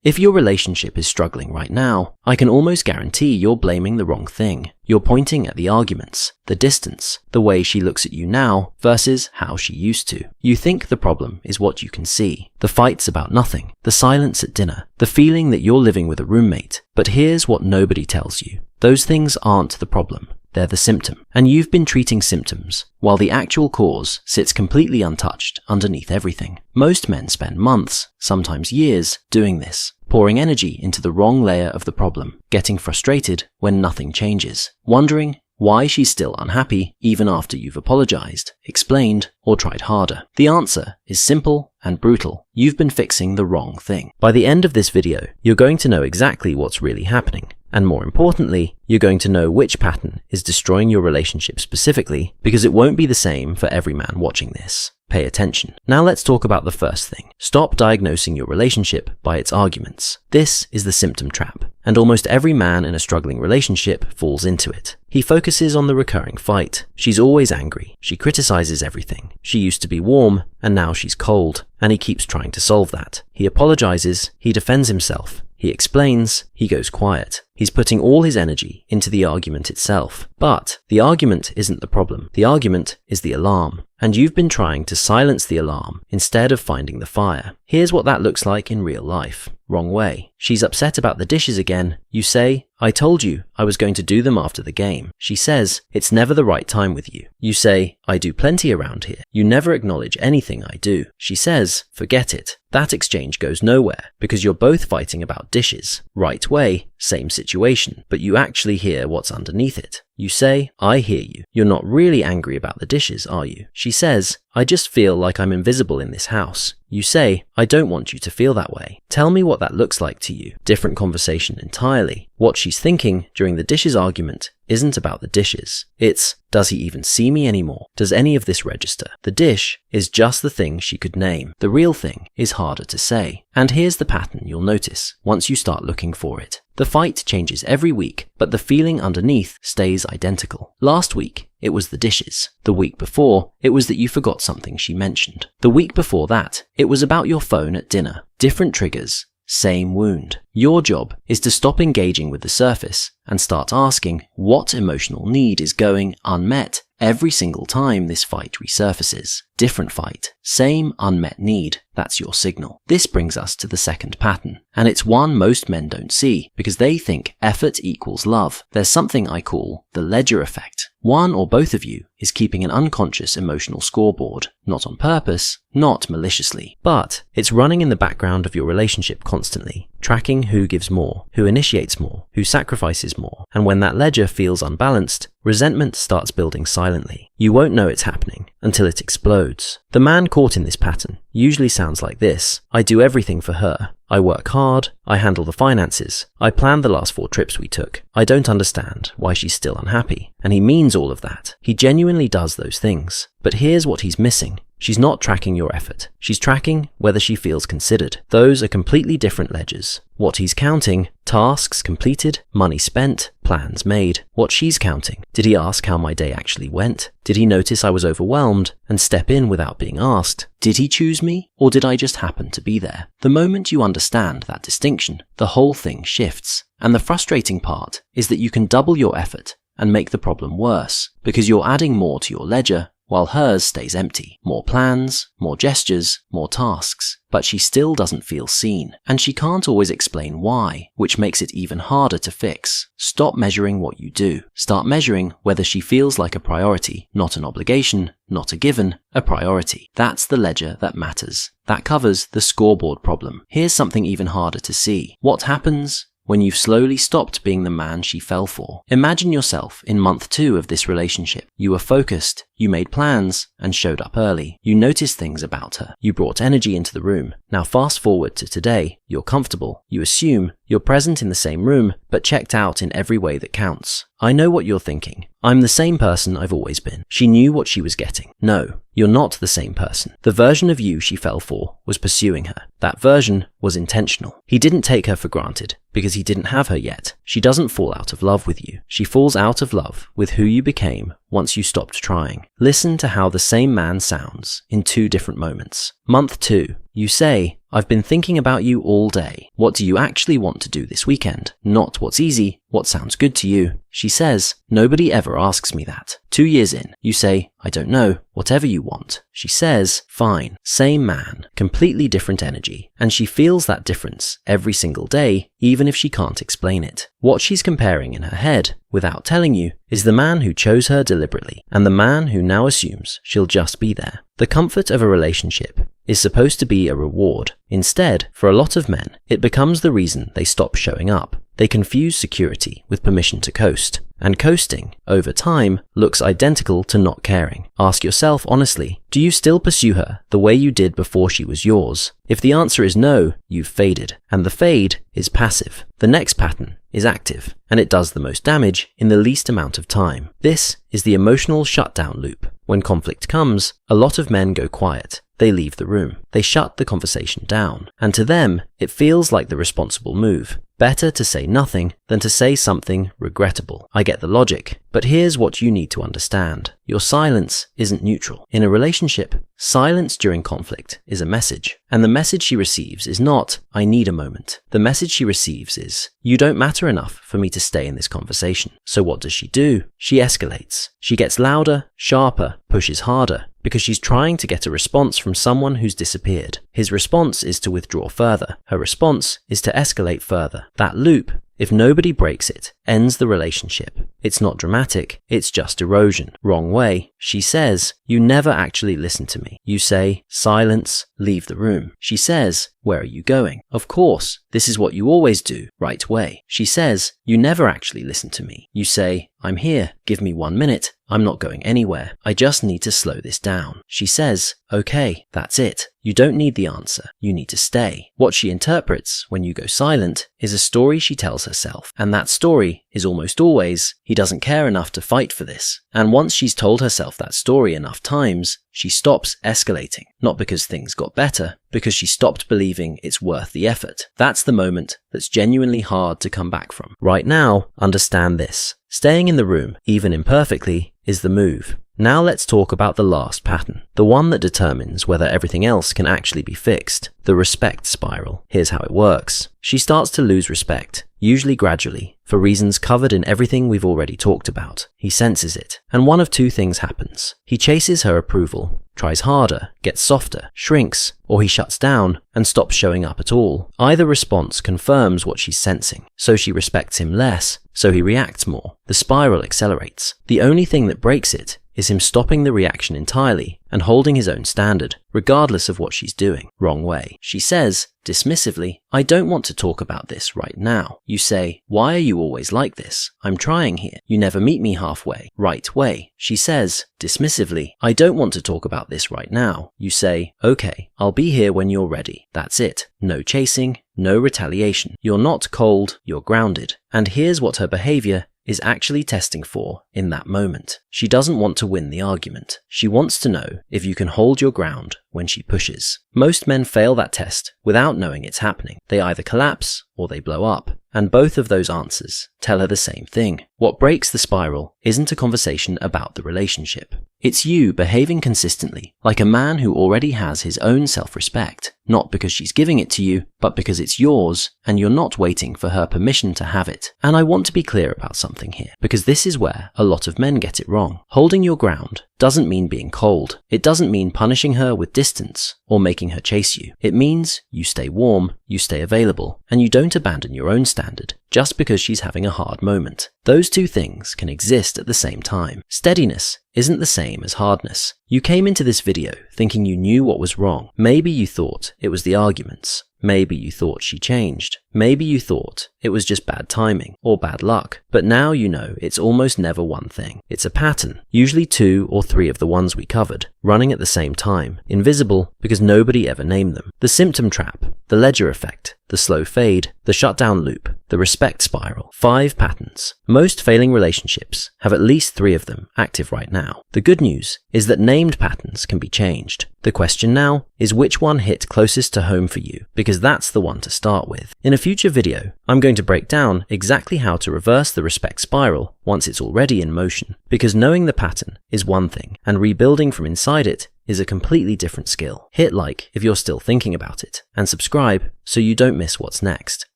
If your relationship is struggling right now, I can almost guarantee you're blaming the wrong thing. You're pointing at the arguments, the distance, the way she looks at you now versus how she used to. You think the problem is what you can see, the fights about nothing, the silence at dinner, the feeling that you're living with a roommate. But here's what nobody tells you. Those things aren't the problem. They're the symptom. And you've been treating symptoms, while the actual cause sits completely untouched underneath everything. Most men spend months, sometimes years, doing this, pouring energy into the wrong layer of the problem, getting frustrated when nothing changes, wondering why she's still unhappy even after you've apologized, explained, or tried harder. The answer is simple and brutal. You've been fixing the wrong thing. By the end of this video, you're going to know exactly what's really happening. And more importantly, you're going to know which pattern is destroying your relationship specifically, because it won't be the same for every man watching this. Pay attention. Now let's talk about the first thing. Stop diagnosing your relationship by its arguments. This is the symptom trap, and almost every man in a struggling relationship falls into it. He focuses on the recurring fight. She's always angry. She criticizes everything. She used to be warm, and now she's cold, and he keeps trying to solve that. He apologizes. He defends himself. He explains, he goes quiet. He's putting all his energy into the argument itself. But the argument isn't the problem. The argument is the alarm. And you've been trying to silence the alarm instead of finding the fire. Here's what that looks like in real life. Wrong way. She's upset about the dishes again. You say, I told you I was going to do them after the game. She says, it's never the right time with you. You say, I do plenty around here. You never acknowledge anything I do. She says, forget it. That exchange goes nowhere because you're both fighting about dishes. Right way, same situation, but you actually hear what's underneath it. You say, I hear you. You're not really angry about the dishes, are you? She says, I just feel like I'm invisible in this house. You say, I don't want you to feel that way. Tell me what that looks like to you. Different conversation entirely. What she's thinking during the dishes argument isn't about the dishes. It's, does he even see me anymore? Does any of this register? The dish is just the thing she could name. The real thing is harder to say. And here's the pattern you'll notice once you start looking for it. The fight changes every week, but the feeling underneath stays identical. Last week, it was the dishes. The week before, it was that you forgot something she mentioned. The week before that, it was about your phone at dinner. Different triggers, same wound. Your job is to stop engaging with the surface and start asking what emotional need is going unmet every single time this fight resurfaces. Different fight, same unmet need. That's your signal. This brings us to the second pattern, and it's one most men don't see because they think effort equals love. There's something I call the ledger effect. One or both of you is keeping an unconscious emotional scoreboard, not on purpose, not maliciously, but it's running in the background of your relationship constantly, tracking who gives more, who initiates more, who sacrifices more, and when that ledger feels unbalanced, resentment starts building silently. You won't know it's happening until it explodes. The man caught in this pattern usually sounds like this. I do everything for her. I work hard. I handle the finances. I planned the last 4 trips we took. I don't understand why she's still unhappy. And he means all of that. He genuinely does those things. But here's what he's missing. She's not tracking your effort. She's tracking whether she feels considered. Those are completely different ledgers. What he's counting, tasks completed, money spent, plans made. What she's counting, did he ask how my day actually went? Did he notice I was overwhelmed and step in without being asked? Did he choose me, or did I just happen to be there? The moment you understand that distinction, the whole thing shifts. And the frustrating part is that you can double your effort and make the problem worse, because you're adding more to your ledger while hers stays empty. More plans, more gestures, more tasks. But she still doesn't feel seen, and she can't always explain why, which makes it even harder to fix. Stop measuring what you do. Start measuring whether she feels like a priority, not an obligation, not a given, a priority. That's the ledger that matters. That covers the scoreboard problem. Here's something even harder to see. What happens when you've slowly stopped being the man she fell for? Imagine yourself in month 2 of this relationship. You were focused, you made plans, and showed up early. You noticed things about her. You brought energy into the room. Now fast forward to today. You're comfortable. You assume you're present in the same room, but checked out in every way that counts. I know what you're thinking. I'm the same person I've always been. She knew what she was getting. No, you're not the same person. The version of you she fell for was pursuing her. That version was intentional. He didn't take her for granted because he didn't have her yet. She doesn't fall out of love with you. She falls out of love with who you became once you stopped trying. Listen to how the same man sounds in 2 different moments. Month 2. You say, I've been thinking about you all day. What do you actually want to do this weekend? Not what's easy, what sounds good to you. She says, nobody ever asks me that. 2 years in, you say, I don't know, whatever you want. She says, fine. Same man, completely different energy. And she feels that difference every single day, even if she can't explain it. What she's comparing in her head, without telling you, is the man who chose her deliberately, and the man who now assumes she'll just be there. The comfort of a relationship is supposed to be a reward. Instead, for a lot of men, it becomes the reason they stop showing up. They confuse security with permission to coast. And coasting, over time, looks identical to not caring. Ask yourself honestly, do you still pursue her the way you did before she was yours? If the answer is no, you've faded. And the fade is passive. The next pattern is active, and it does the most damage in the least amount of time. This is the emotional shutdown loop. When conflict comes, a lot of men go quiet. They leave the room. They shut the conversation down. And to them, it feels like the responsible move. Better to say nothing than to say something regrettable. I get the logic, but here's what you need to understand. Your silence isn't neutral. In a relationship, silence during conflict is a message. And the message she receives is not, I need a moment. The message she receives is, you don't matter enough for me to stay in this conversation. So what does she do? She escalates. She gets louder, sharper, pushes harder, because she's trying to get a response from someone who's disappeared. His response is to withdraw further. Her response is to escalate further. That loop, if nobody breaks it, ends the relationship. It's not dramatic, it's just erosion. Wrong way. She says, you never actually listen to me. You say, silence, leave the room. She says, where are you going? Of course, this is what you always do, right way. She says, you never actually listen to me. You say, I'm here, give me 1 minute. I'm not going anywhere. I just need to slow this down. She says, okay, that's it. You don't need the answer. You need to stay. What she interprets when you go silent is a story she tells herself. And that story is almost always, he doesn't care enough to fight for this. And once she's told herself that story enough times, she stops escalating. Not because things got better, because she stopped believing it's worth the effort. That's the moment that's genuinely hard to come back from. Right now, understand this. Staying in the room, even imperfectly, is the move. Now let's talk about the last pattern, the one that determines whether everything else can actually be fixed, the respect spiral. Here's how it works. She starts to lose respect, usually gradually, for reasons covered in everything we've already talked about. He senses it, and one of 2 things happens. He chases her approval, tries harder, gets softer, shrinks, or he shuts down and stops showing up at all. Either response confirms what she's sensing, so she respects him less, so he reacts more. The spiral accelerates. The only thing that breaks it is him stopping the reaction entirely and holding his own standard, regardless of what she's doing. Wrong way. She says, dismissively, I don't want to talk about this right now. You say, why are you always like this? I'm trying here. You never meet me halfway. Right way. She says, dismissively, I don't want to talk about this right now. You say, okay, I'll be here when you're ready. That's it. No chasing, no retaliation. You're not cold, you're grounded. And here's what her behavior is actually testing for in that moment. She doesn't want to win the argument. She wants to know if you can hold your ground when she pushes. Most men fail that test without knowing it's happening. They either collapse or they blow up. And both of those answers tell her the same thing. What breaks the spiral isn't a conversation about the relationship. It's you behaving consistently, like a man who already has his own self-respect, not because she's giving it to you, but because it's yours, and you're not waiting for her permission to have it. And I want to be clear about something here, because this is where a lot of men get it wrong. Holding your ground doesn't mean being cold. It doesn't mean punishing her with distance or making her chase you. It means you stay warm, you stay available, and you don't abandon your own standard just because she's having a hard moment. Those 2 things can exist at the same time. Steadiness isn't the same as hardness. You came into this video thinking you knew what was wrong. Maybe you thought it was the arguments. Maybe you thought she changed. Maybe you thought it was just bad timing or bad luck. But now you know it's almost never one thing. It's a pattern, usually 2 or 3 of the ones we covered, running at the same time, invisible because nobody ever named them. The symptom trap, the ledger effect, the slow fade, the shutdown loop, the respect spiral. 5 patterns. Most failing relationships have at least 3 of them active right now. now. The good news is that named patterns can be changed. The question now is which one hit closest to home for you, because that's the one to start with. In a future video, I'm going to break down exactly how to reverse the respect spiral once it's already in motion, because knowing the pattern is one thing, and rebuilding from inside it is a completely different skill. Hit like if you're still thinking about it, and subscribe so you don't miss what's next.